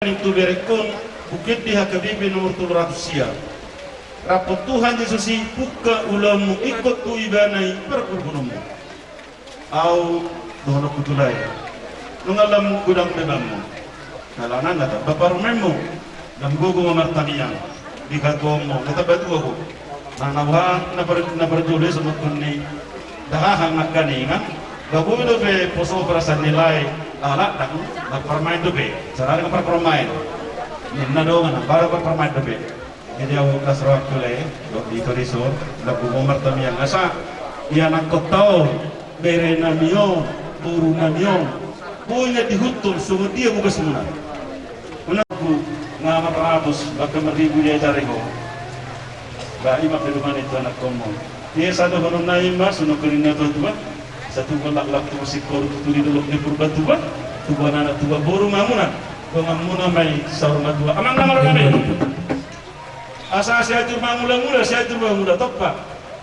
Itu berekon bukit di Hakabibi nomor 700 sia. Rapot Tuhan Yesus buka ulamu ikut tu ibanai berkurbunumu. Au dono kutulai. Nungalam gudang bebamu. Kalanan nata bapak rumemu. Dam gogo mamartanian. Dikagomo nata batu aku. Nanawa na berjole sama kunni. Dahang nakaningan. Bago itu be poso perasaan nilai. Alat tak permain tu be, sekarang apa permain? Nina dong, baru apa permain tu be. Jadi aku kasih waktu le, di Toriso, lagu Umar Tamiang asa, ia nak kau bere namio, buru namio, punya dihutum, semua dia bukan semua. Menurutku ngama perabus, bahkan beribu dia cari kau. Bagi mak keduman itu anak kamu. Dia satu orang naik mas, untuk kerina tua. Satu kolak tu si koru tu di dulu ni purba tua, tua anak tua boru mamuna, mamuna mai saurma tua. Amang nama orang ni. Asa saya tu mula-mula, saya tu mula topa.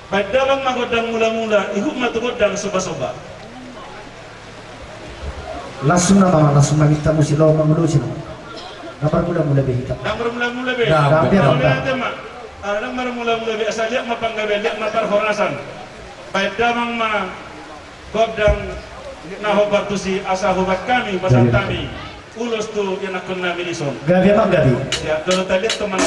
Baik dalam magodang mula-mula, ihuk matu godang soba-soba. Langsung nama kita mesti lawan mengeluci. Nampak mula-mula behita. Nampak mula-mula be. Nampak mula-mula be. Asal lihat mapanggabe, lihat mapar horasan. Baik dalam Godang nahobat tu si asa hobat kami pasal kami ulus tu yang nak kena milison. Gabi apa gabi? Ya kalau tadi teman.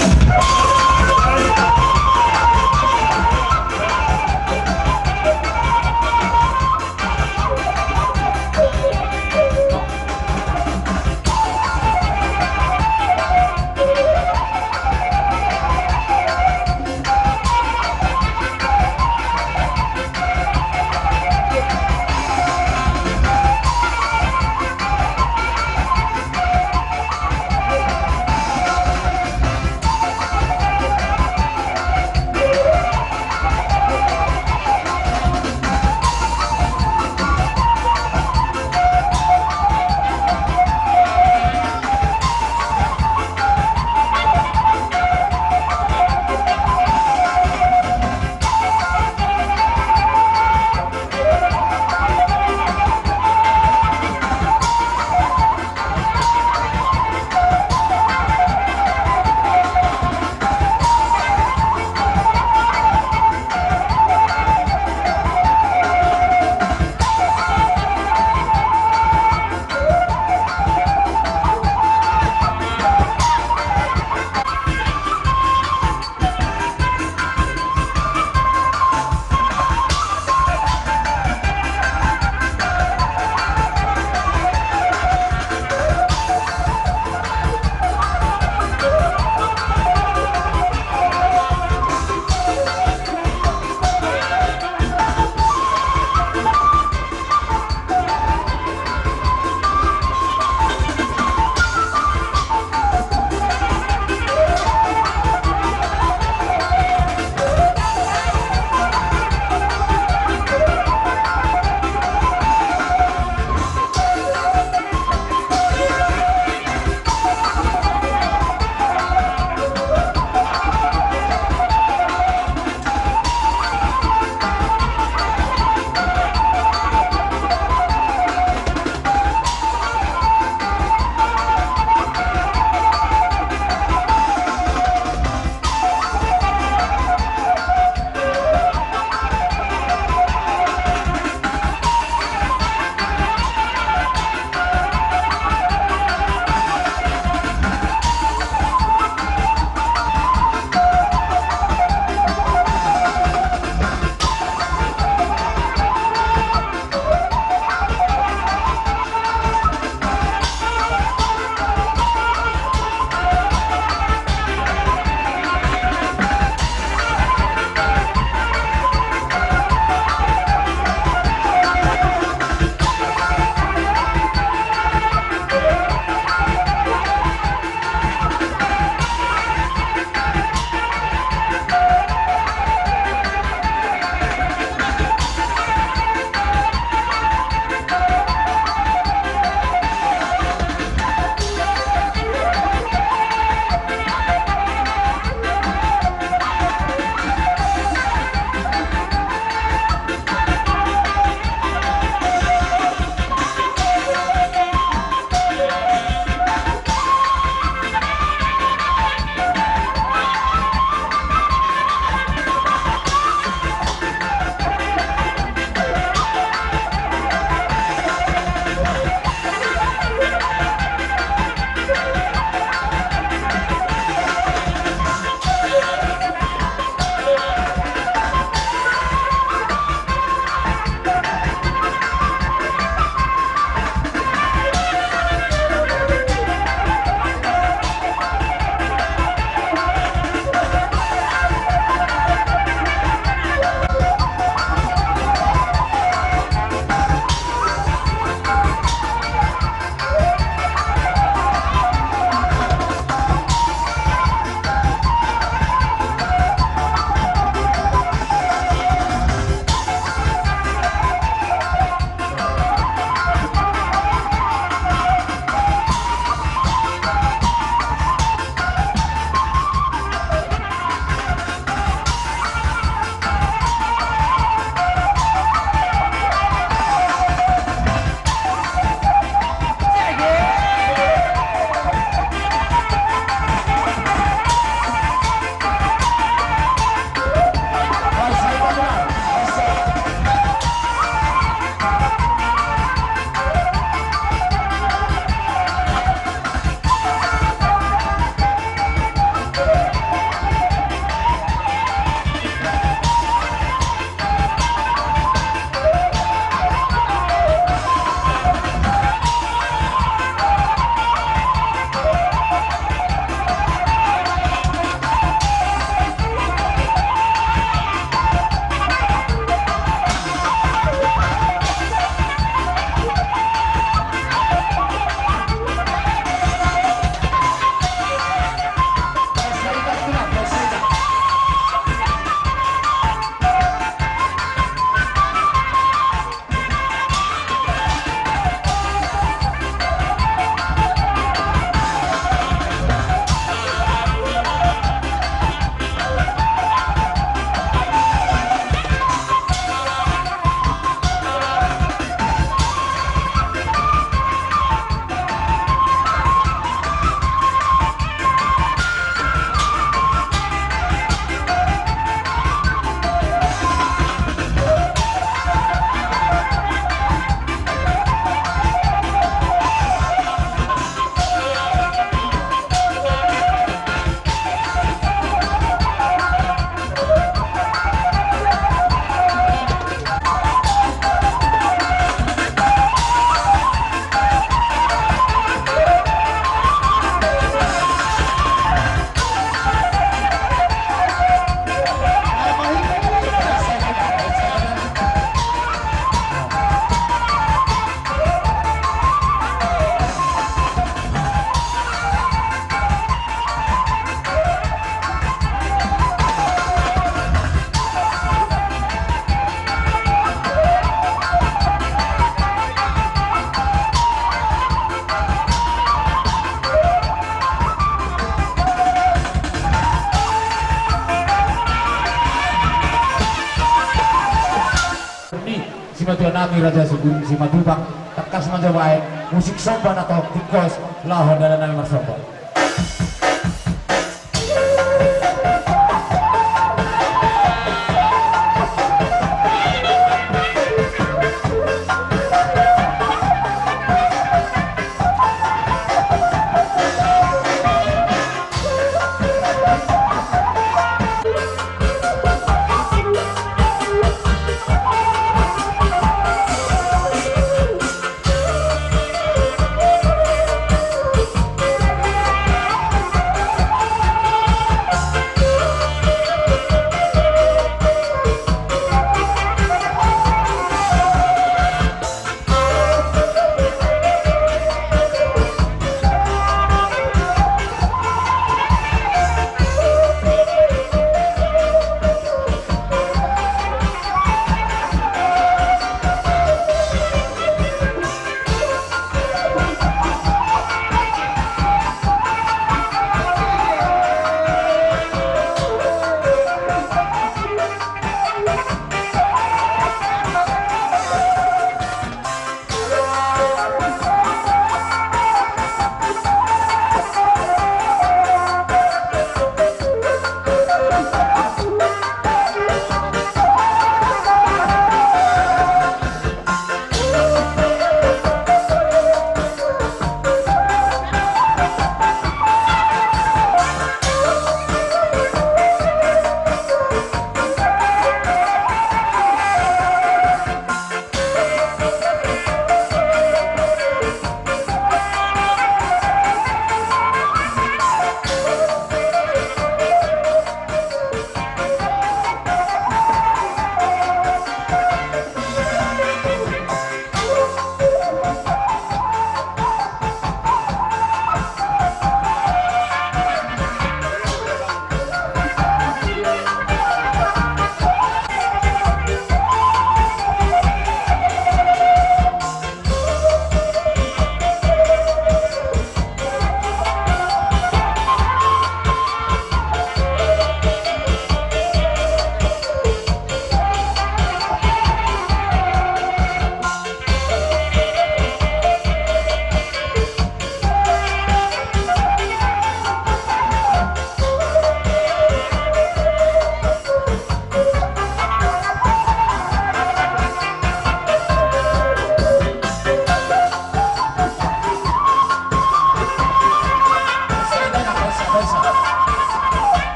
Tuan Nami Raja Sugun Simatubang tekas majawain musik sobat atau tikos lahon dan nami marsobat.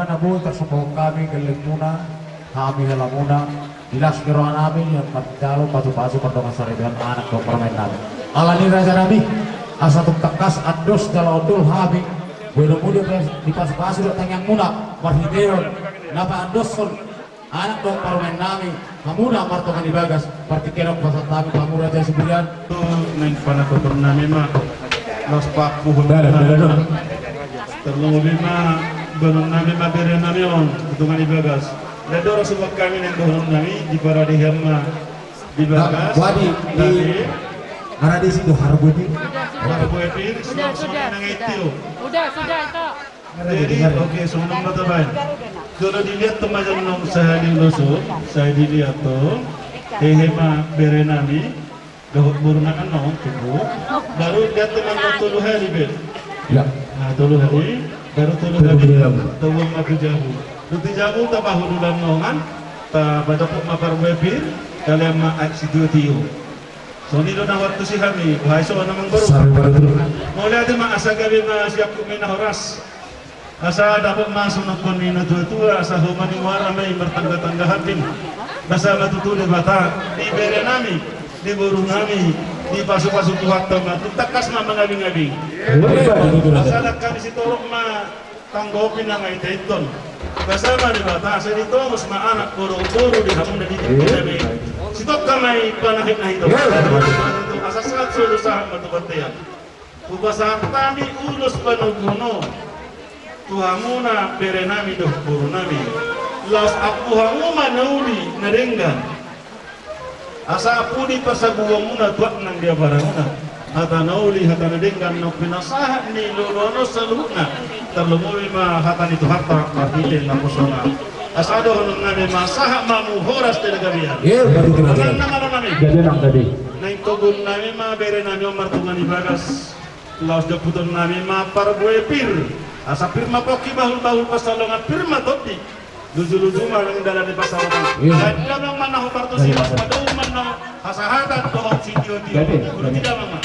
Nabu tersebut kami gelemuna kami helamuna dilas kerohan kami yang berjalo pasu-pasu perdongan sarebean anak do permain nabi alani raja nabi asa tuk tekas ados jalodul habi belo muda di pasu-pasu do tangyang muna marhideon napa adoson anak do permain nabi hamuna martongan ibagas partikerok pasat nabi kamu raja sebulan tu neng pana ko nami ma los pak puhun terlalu lima bangun nami mabere nami on hitungan ibagas dan orang sebab kami yang bangun nami di para di herma di bagas wadi di mana di situ harbudi sudah sudah itu jadi oke semua mata baik kalau dilihat teman nong saya di loso saya dilihat tuh hema bere nami gahut buruna nong tubuh baru lihat teman tulu hari bel ya nah tulu hari baru tulu hari tulu aku jabu luti jabu tak bahu dulang nongan tak baca pun mapar webir kalian ma aksi dua tiu So nilo na waktu si kami, buhay so namang baru. Sabi baru dulu. Mulai ada mak asa gabi ma siap kumina horas. Asa dapat masuk nak kumina tua-tua, asa humani wara may bertangga-tangga hatin. Basa matutuli bata, di bere nami, di buru nami, di pasu-pasu tuhatta ma, tutakas ma mangabing-abing. Asa kami si torok ma tanggopin na ngay taiton. Basa ma di bata, sa dito mas maanak buru-buru di hamon na dito kami. Sitok kamay panahit na ito. Asa saat sulu sa matubatayan. Ubasa kami ulos panuguno. Tuhamuna bere nami doh buru nami. Las akuhamuma nauli narenggan. Asa apuni pasabuamuna tuak nang dia baranguna. Hata nauli hata narenggan no pinasahan ni lolono saluna. Terlumui ma hata itu harta martile na posona. Asa doh nang masaha mamu horas telagabian. Iya, baru dulu. Nang nami. Jadi nang tadi. Naik togun nami ma bere nami martungan ibagas. Laos deputon nami ma parboe pir. Asa firma poki bahul-bahul pasalongan firma toti. Luzu-luzu marang dalam di pasalongan. Dan dalam mana huparto silas padau mana hasahatan tohok si tio-tio. Tidak mama.